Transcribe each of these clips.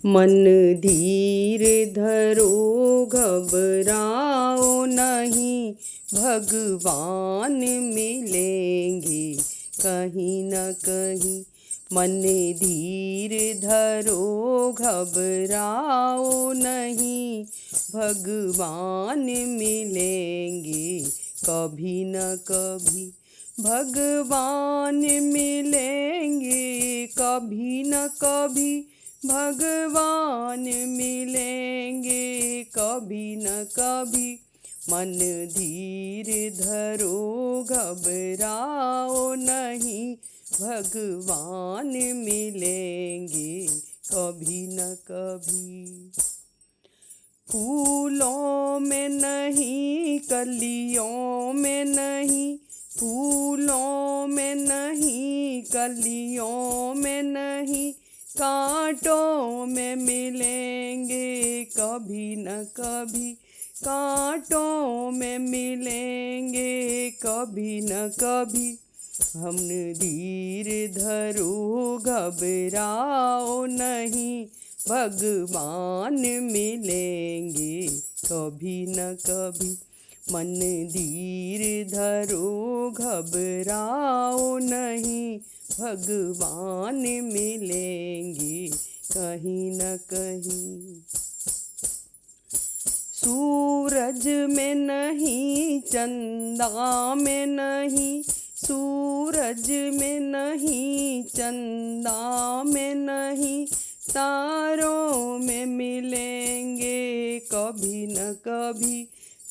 मन धीर धरो घबराओ नहीं, भगवान मिलेंगे कहीं न कहीं। मन धीर धरो घबराओ नहीं, भगवान मिलेंगे कभी न कभी। भगवान मिलेंगे कभी न कभी, भगवान मिलेंगे कभी न कभी। मन धीर धरो घबराओ नहीं, भगवान मिलेंगे कभी न कभी। फूलों में नहीं कलियों में नहीं, फूलों में नहीं कलियों में नहीं, कांटों में मिलेंगे कभी न कभी। कांटों में मिलेंगे कभी न कभी। हम धीर धरो घबराओ नहीं, भगवान मिलेंगे कभी न कभी। मन धीर धरो घबराओ नहीं, भगवान मिलेंगे कहीं न कहीं। सूरज में नहीं चंदा में नहीं, सूरज में नहीं चंदा में नहीं, तारों में मिलेंगे कभी न कभी।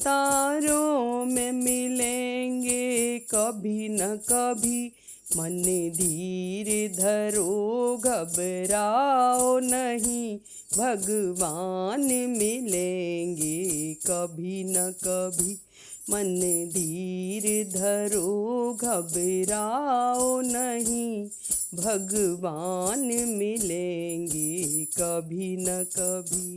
तारों में मिलेंगे कभी न कभी। मन धीर धरो घबराओ नहीं, भगवान मिलेंगे कभी न कभी। मन धीर धरो घबराओ नहीं, भगवान मिलेंगे कभी न कभी।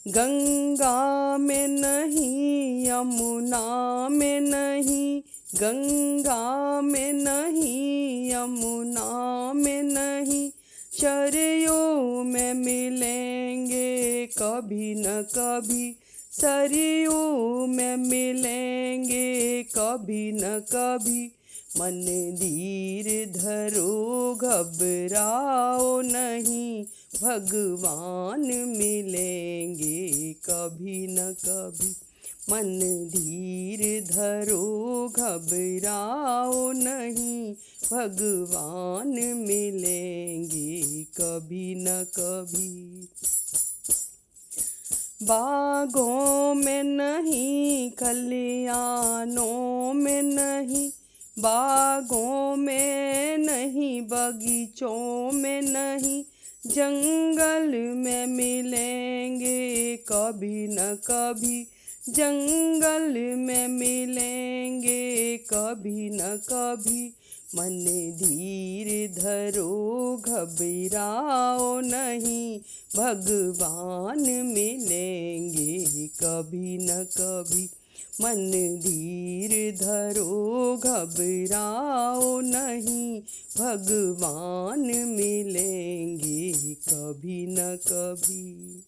गंगा में नहीं यमुना में नहीं, गंगा में नहीं यमुना में नहीं, सरयू में मिलेंगे कभी न कभी। सरयू में मिलेंगे कभी न कभी। मन धीर धरो घबराओ नहीं, भगवान मिलेंगे कभी न कभी। मन धीर धरो घबराओ नहीं, भगवान मिलेंगे कभी न कभी। बागों में नहीं खलियानों में नहीं, बागों में नहीं बगीचों में नहीं, जंगल में मिलेंगे कभी न कभी। जंगल में मिलेंगे कभी न कभी। मन धीर धरो घबराओ नहीं, भगवान मिलेंगे कभी न कभी। मन धीर धरो घबराओ नहीं, भगवान मिलेंगे कभी न कभी।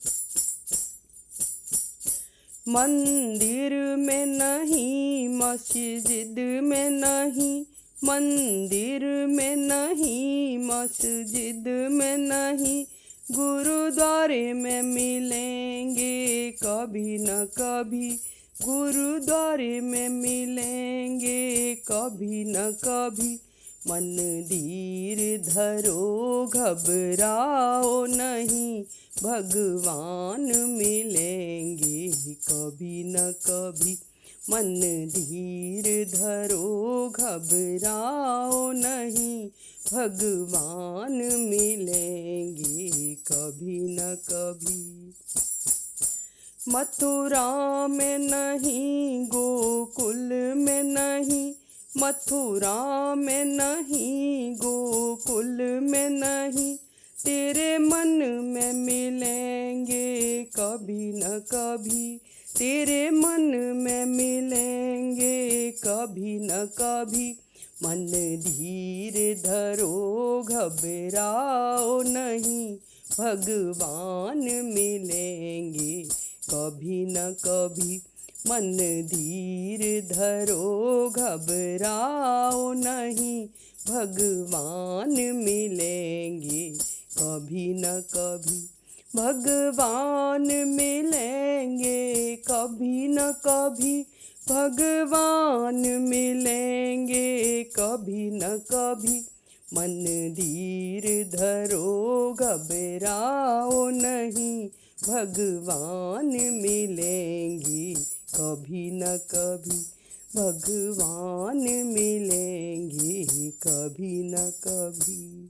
मंदिर में नहीं मस्जिद में नहीं, मंदिर में नहीं मस्जिद में नहीं, गुरुद्वारे में मिलेंगे कभी न कभी। गुरुद्वारे में मिलेंगे कभी न कभी। मन धीर धरो घबराओ नहीं, भगवान मिलेंगे कभी न कभी। मन धीर धरो घबराओ नहीं, भगवान मिलेंगे कभी न कभी। मथुरा में नहीं गोकुल में नहीं, मथुरा में नहीं गोकुल में नहीं, तेरे मन में मिलेंगे कभी न कभी। तेरे मन में मिलेंगे कभी न कभी। मन धीर धरो घबराओ नहीं, भगवान मिलेंगे कभी न कभी। मन धीर धरो घबराओ नहीं, भगवान मिलेंगे कभी न कभी। भगवान मिलेंगे कभी न कभी, भगवान मिलेंगे कभी न कभी। मन धीर धरो घबराओ नहीं, भगवान मिलेंगे कभी न कभी। भगवान मिलेंगे कभी न कभी।